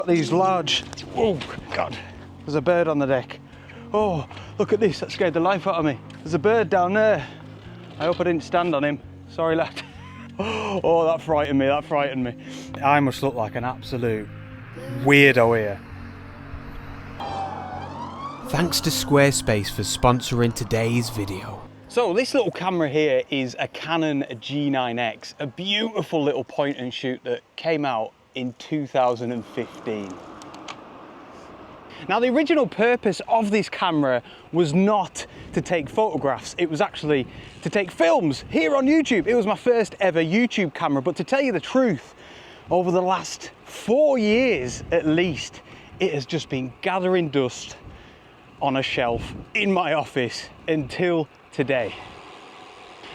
Got these large, oh God, there's a bird on the deck. Oh, look at this, that scared the life out of me. There's a bird down there. I hope I didn't stand on him. Sorry, lad. Oh, that frightened me, that frightened me. I must look like an absolute weirdo here. Thanks to Squarespace for sponsoring today's video. So this little camera here is a Canon G9X, a beautiful little point and shoot that came out in 2015. Now the original purpose of this camera was not to take photographs, it was actually to take films here on YouTube. It was my first ever YouTube camera, but to tell you the truth, over the last 4 years at least, it has just been gathering dust on a shelf in my office until today.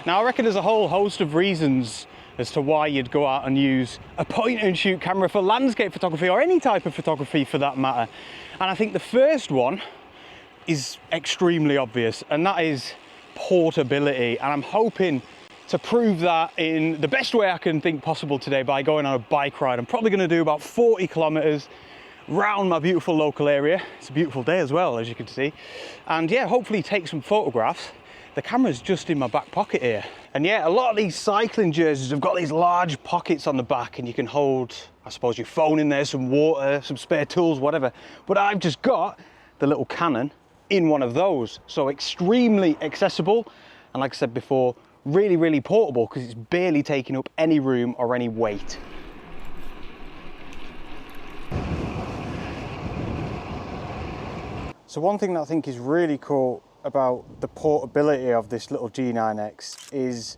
Now I reckon there's a whole host of reasons as to why you'd go out and use a point and shoot camera for landscape photography or any type of photography for that matter. And I think the first one is extremely obvious, and that is portability. And I'm hoping to prove that in the best way I can think possible today by going on a bike ride. I'm probably going to do about 40 kilometers round my beautiful local area. It's a beautiful day as well, as you can see. And yeah, hopefully take some photographs. The camera's just in my back pocket here. And yeah, a lot of these cycling jerseys have got these large pockets on the back, and you can hold, I suppose, your phone in there, some water, some spare tools, whatever. But I've just got the little Canon in one of those. So extremely accessible. And like I said before, really, really portable because it's barely taking up any room or any weight. So one thing that I think is really cool about the portability of this little G9X is,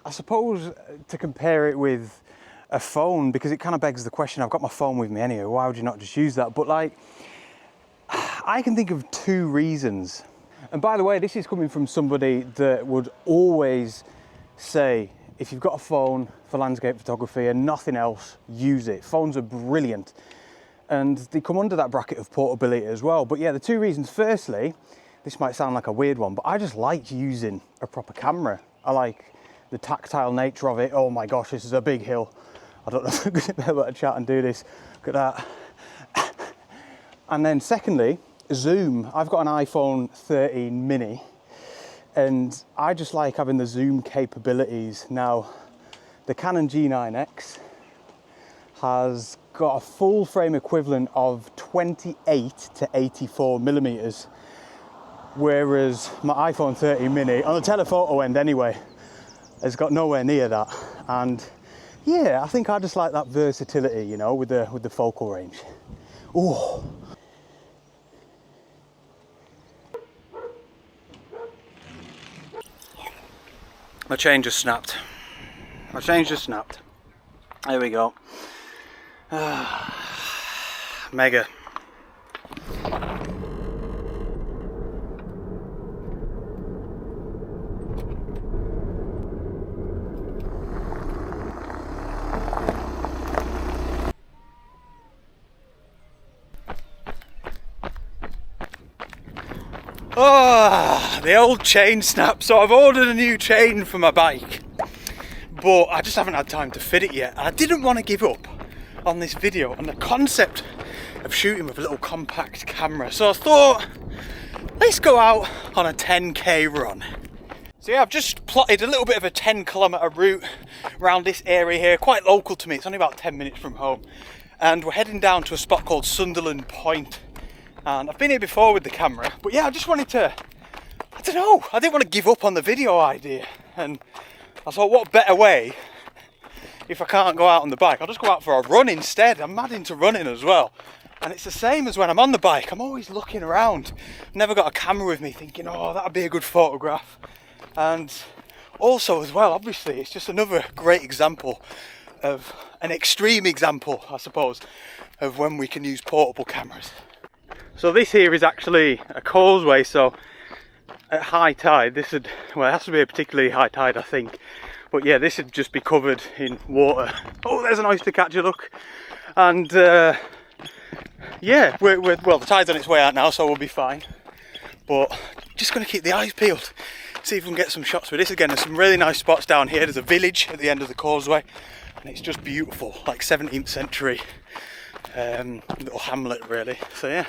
I suppose, to compare it with a phone, because it kind of begs the question, I've got my phone with me anyway, why would you not just use that? But like, I can think of 2 reasons. And by the way, this is coming from somebody that would always say, if you've got a phone for landscape photography and nothing else, use it. Phones are brilliant. And they come under that bracket of portability as well. But yeah, the 2 reasons. Firstly, this might sound like a weird one, but I just like using a proper camera. I like the tactile nature of it. Oh my gosh, this is a big hill. I don't know if I'm gonna be able to chat and do this. Look at that. And then secondly, zoom. I've got an iPhone 13 mini, and I just like having the zoom capabilities. Now, the Canon G9X has got a full frame equivalent of 28 to 84 millimeters, whereas my iPhone 13 mini, on the telephoto end anyway, has got nowhere near that. And yeah, I think I just like that versatility, you know, with the focal range. Ooh. My chain just snapped. My chain just snapped. There we go. Mega. Oh, the old chain snap. So I've ordered a new chain for my bike, but I just haven't had time to fit it yet. I didn't want to give up on this video and the concept of shooting with a little compact camera. So I thought, let's go out on a 10k run. So yeah, I've just plotted a little bit of a 10-kilometer route around this area here, quite local to me. It's only about 10 minutes from home. And we're heading down to a spot called Sunderland Point. And I've been here before with the camera, but yeah, I just wanted to, I don't know, I didn't want to give up on the video idea. And I thought, what better way, if I can't go out on the bike, I'll just go out for a run instead. I'm mad into running as well. And it's the same as when I'm on the bike, I'm always looking around. I've never got a camera with me thinking, oh, that'd be a good photograph. And also as well, obviously, it's just another great example of, an extreme example, I suppose, of when we can use portable cameras. So this here is actually a causeway, so at high tide, this would, well, it has to be a particularly high tide, I think. But yeah, this would just be covered in water. Oh, there's an oyster catcher, look. And yeah, well, the tide's on its way out now, so we'll be fine. But just gonna keep the eyes peeled, see if we can get some shots with this. Again, there's some really nice spots down here. There's a village at the end of the causeway, and it's just beautiful, like 17th century little hamlet really. So yeah,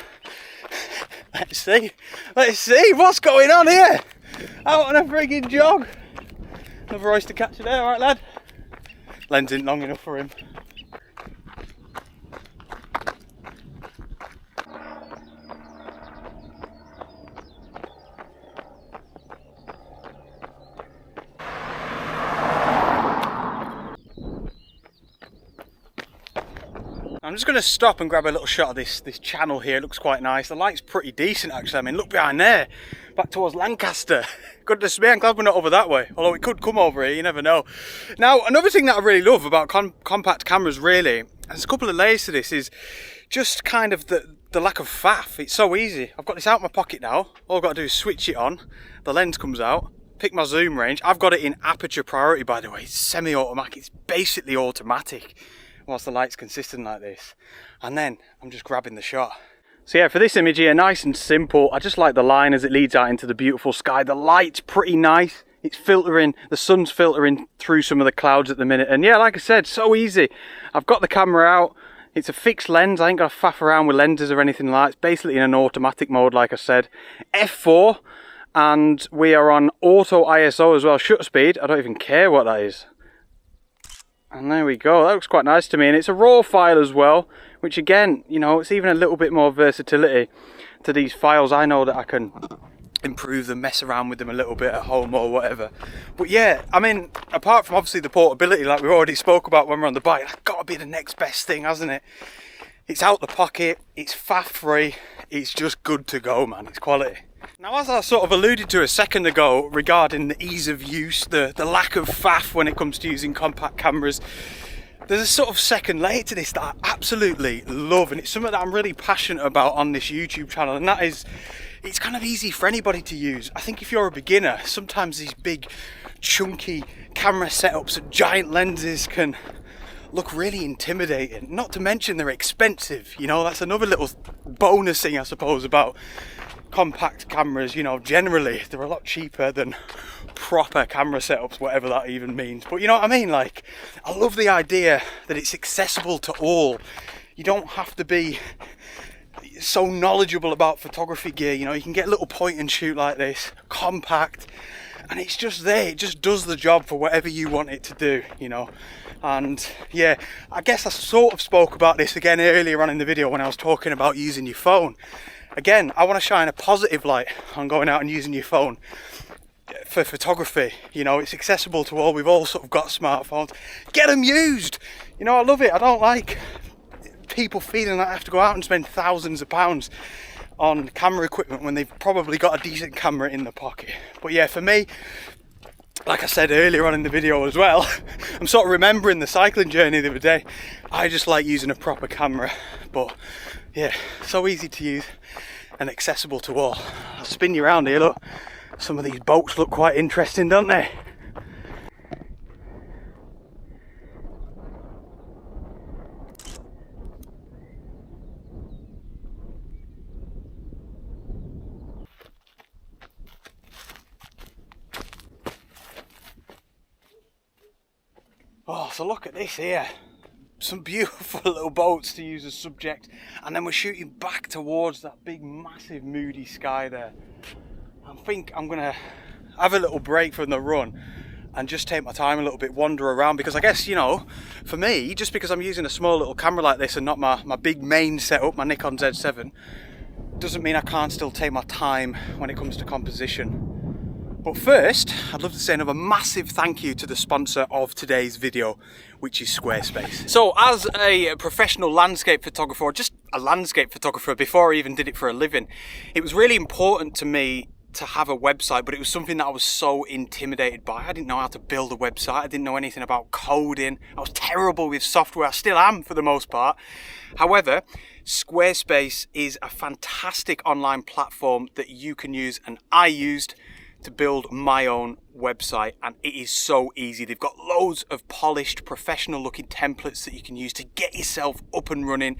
let's see what's going on here. Out on a frigging jog. Another oyster catcher there, alright lad? Lens isn't long enough for him. I'm just going to stop and grab a little shot of this channel here. It looks quite nice. The light's pretty decent actually. I mean, look behind there, back towards Lancaster. Goodness me, I'm glad we're not over that way. Although it could come over here, you never know. Now, another thing that I really love about compact cameras really, and there's a couple of layers to this, is just kind of the lack of faff. It's so easy. I've got this out of my pocket now. All I've got to do is switch it on. The lens comes out. Pick my zoom range. I've got it in aperture priority, by the way. It's semi-automatic. It's basically automatic whilst the light's consistent like this, and then I'm just grabbing the shot. So yeah, for this image here, nice and simple. I just like the line as it leads out into the beautiful sky. The light's pretty nice. It's filtering, the sun's filtering through some of the clouds at the minute, and yeah, like I said, so easy. I've got the camera out. It's a fixed lens. I ain't got to faff around with lenses or anything like that. It's basically in an automatic mode, like I said. F4, and we are on auto ISO as well. Shutter speed, I don't even care what that is. And there we go, that looks quite nice to me, and it's a raw file as well, which again, you know, it's even a little bit more versatility to these files. I know that I can improve them, mess around with them a little bit at home or whatever. But yeah, I mean, apart from obviously the portability like we already spoke about when we're on the bike, that's got to be the next best thing, hasn't it? It's out the pocket, it's faff free, it's just good to go, man, it's quality. Now, as I sort of alluded to a second ago regarding the ease of use, the lack of faff when it comes to using compact cameras, there's a sort of second layer to this that I absolutely love, and it's something that I'm really passionate about on this YouTube channel, and that is, it's kind of easy for anybody to use. I think if you're a beginner, sometimes these big chunky camera setups and giant lenses can look really intimidating, not to mention they're expensive. You know, that's another little bonus thing I suppose about compact cameras. You know, generally they're a lot cheaper than proper camera setups, whatever that even means. But you know what I mean, like, I love the idea that it's accessible to all. You don't have to be so knowledgeable about photography gear. You know, you can get a little point and shoot like this, compact, and it's just there. It just does the job for whatever you want it to do, you know. And yeah, I guess I sort of spoke about this again earlier on in the video when I was talking about using your phone. Again, I want to shine a positive light on going out and using your phone for photography. You know, it's accessible to all. We've all sort of got smartphones. Get them used. You know, I love it. I don't like people feeling like I have to go out and spend thousands of pounds on camera equipment when they've probably got a decent camera in the pocket. But yeah, for me, like I said earlier on in the video as well, I'm sort of remembering the cycling journey the other day. I just like using a proper camera, but yeah, so easy to use and accessible to all. I'll spin you around here, look. Some of these boats look quite interesting, don't they? Oh, so look at this here. Some beautiful little boats to use as subject, and then we're shooting back towards that big massive moody sky there. I think I'm gonna have a little break from the run and just take my time a little bit, wander around, because I guess, you know, for me, just because I'm using a small little camera like this and not my big main setup, my Nikon Z7, doesn't mean I can't still take my time when it comes to composition. But first, I'd love to say another massive thank you to the sponsor of today's video, which is Squarespace. So as a professional landscape photographer, or just a landscape photographer before I even did it for a living, it was really important to me to have a website, but it was something that I was so intimidated by. I didn't know how to build a website. I didn't know anything about coding. I was terrible with software. I still am for the most part. However, Squarespace is a fantastic online platform that you can use, and I used to build my own website, and it is so easy. They've got loads of polished, professional looking templates that you can use to get yourself up and running.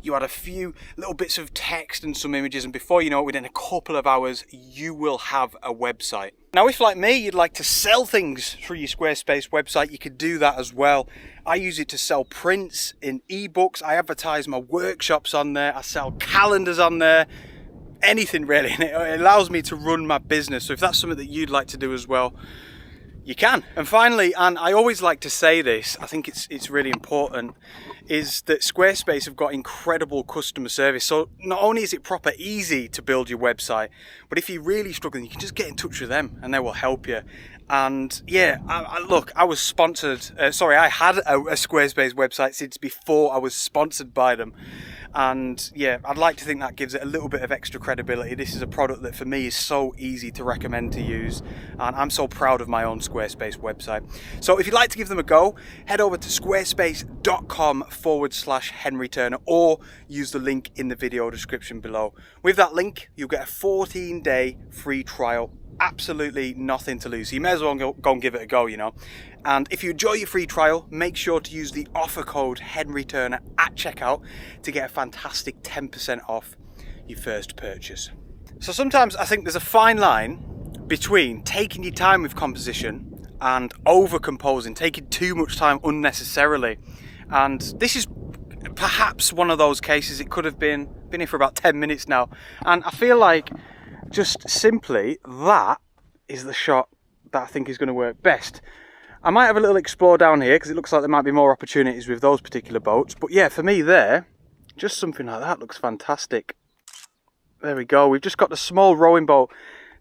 You add a few little bits of text and some images, and before you know it, within a couple of hours, you will have a website. Now, if like me, you'd like to sell things through your Squarespace website, you could do that as well. I use it to sell prints in ebooks. I advertise my workshops on there. I sell calendars on there. Anything really, and it allows me to run my business. So if that's something that you'd like to do as well, you can. And finally, and I always like to say this, I think it's really important, is that Squarespace have got incredible customer service. So not only is it proper easy to build your website, but if you're really struggling, you can just get in touch with them and they will help you. And yeah, I was sponsored, I had a Squarespace website since before I was sponsored by them. And yeah, I'd like to think that gives it a little bit of extra credibility. This is a product that for me is so easy to recommend to use, and I'm so proud of my own Squarespace website. So if you'd like to give them a go, head over to squarespace.com/Henry Turner, or use the link in the video description below. With that link, you'll get a 14-day free trial. Absolutely nothing to lose. So you may as well go and give it a go, you know. And if you enjoy your free trial, make sure to use the offer code Henry Turner at checkout to get a fantastic 10% off your first purchase. So sometimes I think there's a fine line between taking your time with composition and over composing, taking too much time unnecessarily. And this is perhaps one of those cases. It could have been here for about 10 minutes now. And I feel like just simply that is the shot that I think is going to work best. I might have a little explore down here because it looks like there might be more opportunities with those particular boats. But yeah, for me there, just something like that looks fantastic. There we go. We've just got the small rowing boat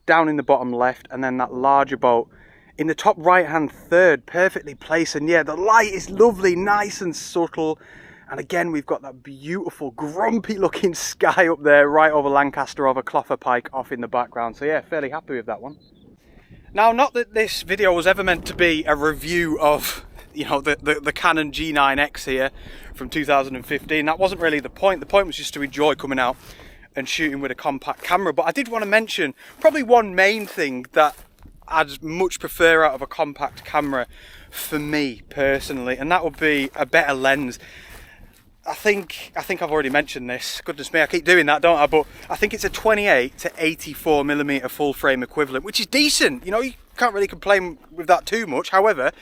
down in the bottom left, and then that larger boat in the top right hand third, perfectly placed. And yeah, the light is lovely, nice and subtle. And again, we've got that beautiful, grumpy looking sky up there, right over Lancaster, over Cloffer Pike off in the background. So yeah, fairly happy with that one. Now, not that this video was ever meant to be a review of, you know, the Canon G9X here from 2015. That wasn't really the point. The point was just to enjoy coming out and shooting with a compact camera. But I did want to mention probably one main thing that I'd much prefer out of a compact camera for me personally, and that would be a better lens. I think I've already mentioned this. Goodness me, I keep doing that, don't I? But I think it's a 28 to 84mm full frame equivalent, which is decent. You know, you can't really complain with that too much. However,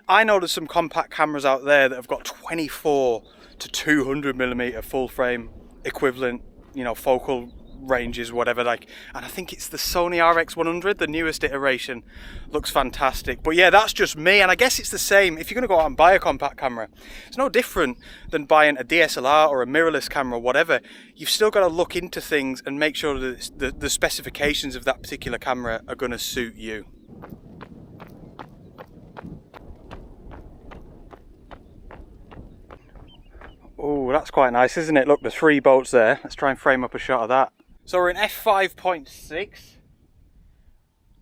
I know there's some compact cameras out there that have got 24 to 200mm full frame equivalent, you know, focal ranges, whatever, like, and I think it's the Sony RX100, the newest iteration, looks fantastic. But yeah, that's just me, and I guess it's the same if you're going to go out and buy a compact camera. It's no different than buying a DSLR or a mirrorless camera or whatever. You've still got to look into things and make sure that the specifications of that particular camera are going to suit you. Oh, that's quite nice, isn't it? Look, there's 3 boats there. Let's try and frame up a shot of that. So we're in f5.6,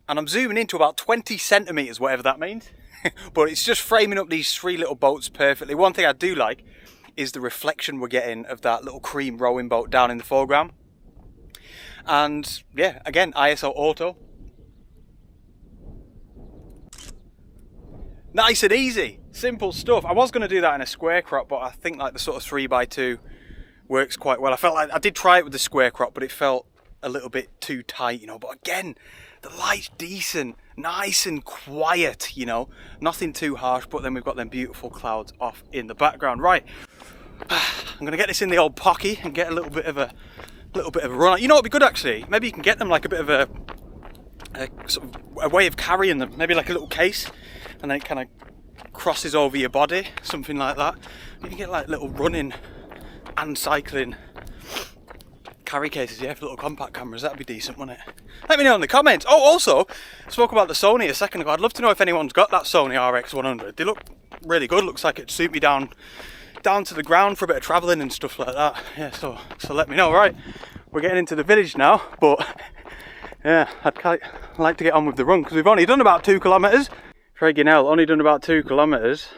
and I'm zooming into about 20 centimeters, whatever that means. But it's just framing up these 3 little boats perfectly. One thing I do like is the reflection we're getting of that little cream rowing boat down in the foreground. And yeah, again, ISO auto. Nice and easy, simple stuff. I was going to do that in a square crop, but I think like the sort of 3x2 works quite well. I felt like I did try it with the square crop, but it felt a little bit too tight, you know. But again, the light's decent, nice and quiet, you know, nothing too harsh. But then we've got them beautiful clouds off in the background. Right, I'm gonna get this in the old pocky and get a little bit of a run. You know, it'd be good actually. Maybe you can get them like a bit of a sort of a way of carrying them. Maybe like a little case, and then it kind of crosses over your body, something like that. You can get like little running and cycling carry cases, yeah, for little compact cameras. That'd be decent, wouldn't it? Let me know in the comments. Oh, also, I spoke about the Sony a second ago. I'd love to know if anyone's got that Sony RX100. They look really good. Looks like it'd suit me down to the ground for a bit of travelling and stuff like that. Yeah, so let me know. Right, we're getting into the village now, but yeah, I'd like to get on with the run because we've only done about 2 kilometres. Friggin' hell, only done about 2 kilometres.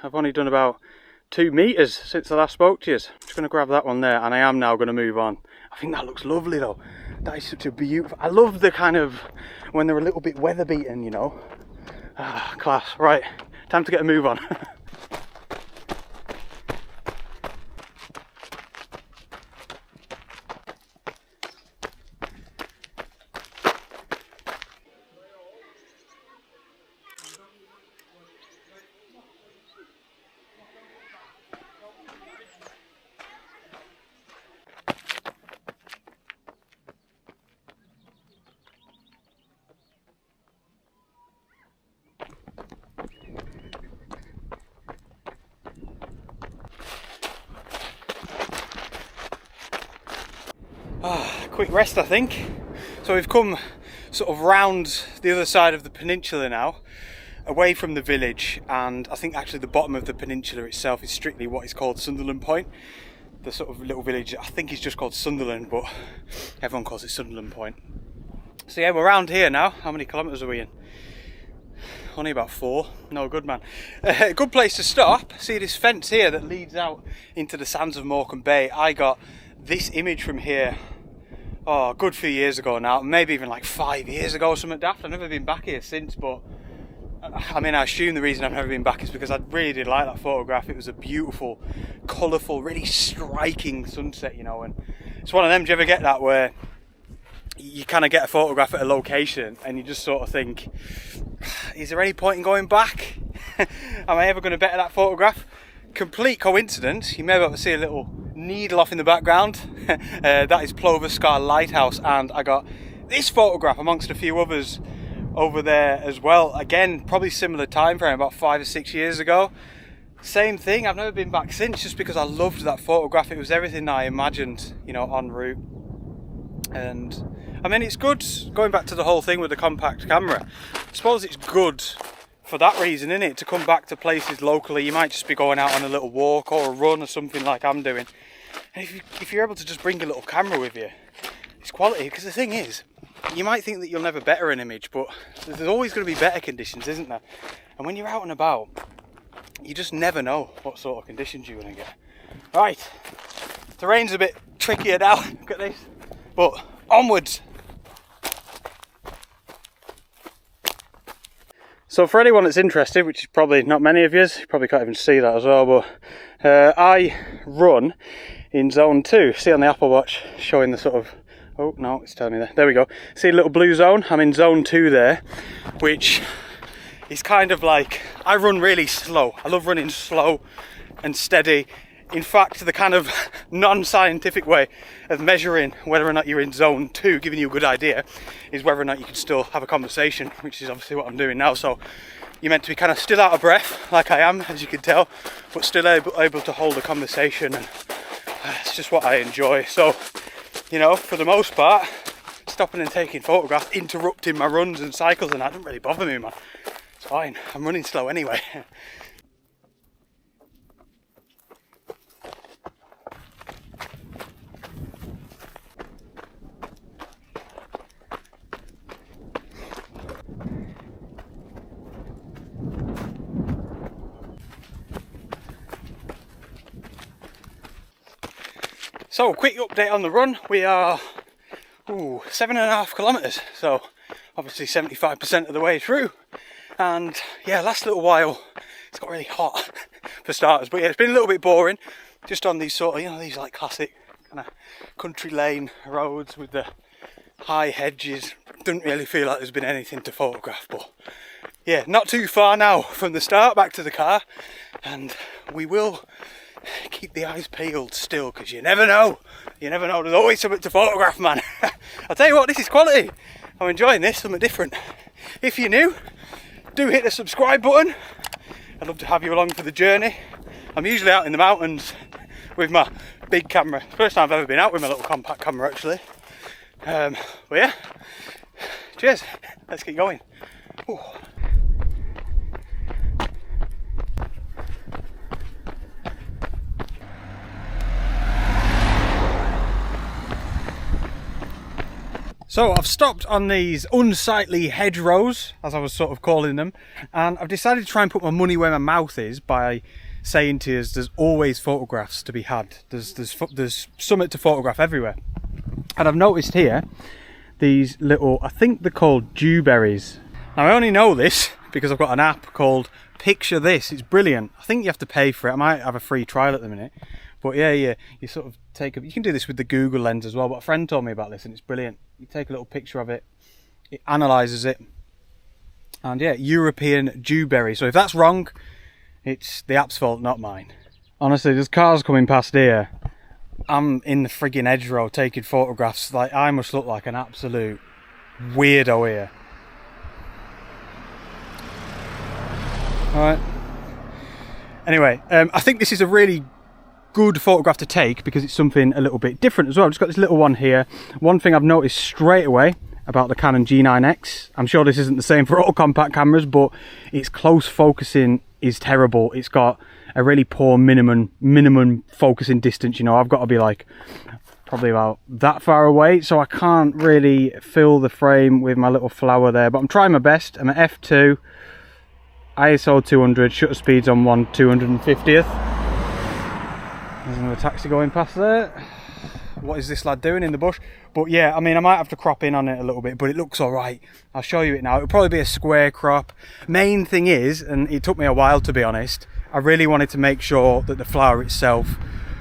I've only done about 2 meters since I last spoke to you. I'm just going to grab that one there, and I am now going to move on. I think that looks lovely though. That is such a beautiful, I love the kind of, when they're a little bit weather beaten, you know. Ah, class. Right, time to get a move on. Quick rest, I think. So we've come sort of round the other side of the peninsula now, away from the village, and I think actually the bottom of the peninsula itself is strictly what is called Sunderland Point. The sort of little village, I think it's just called Sunderland, but everyone calls it Sunderland Point. So yeah, we're around here now. How many kilometres are we in? Only about 4. No, good man. A good place to stop. See this fence here that leads out into the sands of Morecambe Bay. I got this image from here, oh, a good few years ago now, maybe even like 5 years ago or something daft. I've never been back here since, but I mean, I assume the reason I've never been back is because I really did like that photograph. It was a beautiful, colourful, really striking sunset, you know, and it's one of them, do you ever get that where you kind of get a photograph at a location and you just sort of think, is there any point in going back? Am I ever going to better that photograph? Complete coincidence, you may be able to see a little needle off in the background. That is Plover Scar Lighthouse, and I got this photograph amongst a few others over there as well. Again, probably similar time frame, about 5 or 6 years ago. Same thing, I've never been back since, just because I loved that photograph. It was everything I imagined, you know, en route. And I mean, it's good going back to the whole thing with the compact camera. I suppose it's good for that reason, isn't it? To come back to places locally. You might just be going out on a little walk or a run or something like I'm doing. And if you're able to just bring a little camera with you, it's quality. Because the thing is, you might think that you'll never better an image, but there's always going to be better conditions, isn't there? And when you're out and about, you just never know what sort of conditions you're going to get. Right, terrain's a bit trickier now. Look at this. But onwards. So for anyone that's interested, which is probably not many of you probably can't even see that as well, but I run in zone 2. See on the Apple Watch showing the sort of, oh no, it's telling me there we go. See a little blue zone? I'm in zone 2 there, which is kind of like, I run really slow. I love running slow and steady. In fact, the kind of non-scientific way of measuring whether or not you're in zone 2, giving you a good idea, is whether or not you can still have a conversation, which is obviously what I'm doing now. So you're meant to be kind of still out of breath, like I am, as you can tell, but still able to hold a conversation, and it's just what I enjoy. So, you know, for the most part, stopping and taking photographs, interrupting my runs and cycles, and that doesn't really bother me, man. It's fine, I'm running slow anyway. So, quick update on the run. We are 7.5 kilometres, so obviously 75% of the way through. And yeah, last little while it's got really hot for starters, but yeah, it's been a little bit boring. Just on these sort of, you know, these like classic kind of country lane roads with the high hedges. Doesn't really feel like there's been anything to photograph, but yeah, not too far now from the start, back to the car, and we will keep the eyes peeled still, because you never know, there's always something to photograph, man. I'll tell you what, this is quality. I'm enjoying this, something different. If you're new, do hit the subscribe button. I'd love to have you along for the journey. I'm usually out in the mountains with my big camera. First time I've ever been out with my little compact camera, actually. But yeah, cheers, let's get going. Ooh. So I've stopped on these unsightly hedgerows, as I was sort of calling them, and I've decided to try and put my money where my mouth is by saying to us there's always photographs to be had. There's something to photograph everywhere. And I've noticed here these little, I think they're called dewberries. Now I only know this because I've got an app called Picture This. It's brilliant. I think you have to pay for it. I might have a free trial at the minute. But yeah, you sort of you can do this with the Google lens as well, but a friend told me about this and it's brilliant. You take a little picture of it, it analyses it, and yeah, European dewberry. So if that's wrong, it's the app's fault, not mine. Honestly, there's cars coming past here. I'm in the frigging hedgerow taking photographs. Like, I must look like an absolute weirdo here. Alright. Anyway, I think this is a really good photograph to take because it's something a little bit different as well. I've just got this little one here. One thing I've noticed straight away about the Canon G9X, I'm sure this isn't the same for all compact cameras, but its close focusing is terrible. It's got a really poor minimum focusing distance. You know, I've got to be like probably about that far away, so I can't really fill the frame with my little flower there, but I'm trying my best. I'm at f2, ISO 200, shutter speeds on 1/250th. There's another taxi going past there. What is this lad doing in the bush? But yeah, I mean, I might have to crop in on it a little bit, but it looks all right. I'll show you it now. It'll probably be a square crop. Main thing is, and it took me a while to be honest, I really wanted to make sure that the flower itself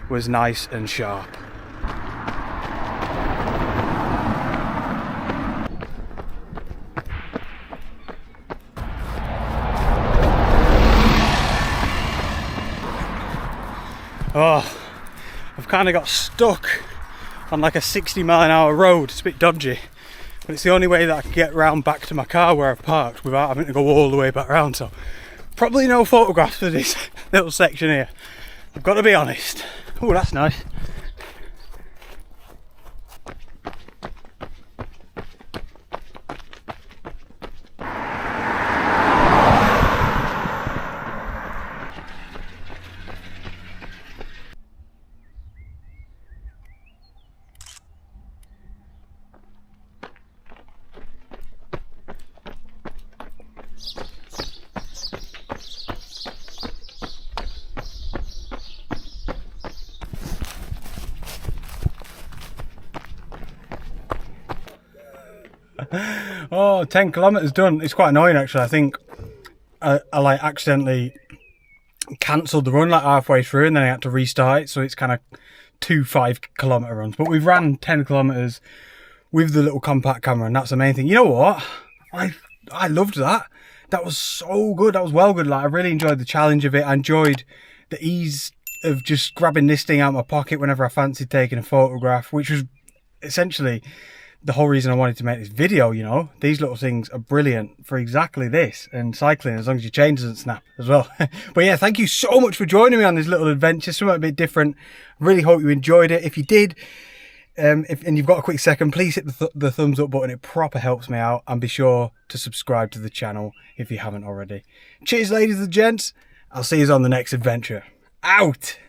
was nice and sharp. Oh, I've kind of got stuck on like a 60-mile-an-hour road. It's a bit dodgy, but it's the only way that I can get round back to my car where I've parked without having to go all the way back round. So probably no photographs for this little section here, I've got to be honest. Oh, that's nice. Oh, 10 kilometers done. It's quite annoying actually. I think I like accidentally cancelled the run like halfway through and then I had to restart it, so it's kind of 2 5-kilometer runs, but we've ran 10 kilometers with the little compact camera, and that's the main thing. You know what, I loved that. That was so good. That was well good. Like, I really enjoyed the challenge of it. I enjoyed the ease of just grabbing this thing out of my pocket whenever I fancied taking a photograph, which was essentially the whole reason I wanted to make this video. You know, these little things are brilliant for exactly this, and cycling, as long as your chain doesn't snap as well. But yeah, thank you so much for joining me on this little adventure, something a bit different. Really hope you enjoyed it. If you did, and you've got a quick second, please hit the thumbs up button. It proper helps me out, and be sure to subscribe to the channel if you haven't already. Cheers, ladies and gents. I'll see you on the next adventure. Out.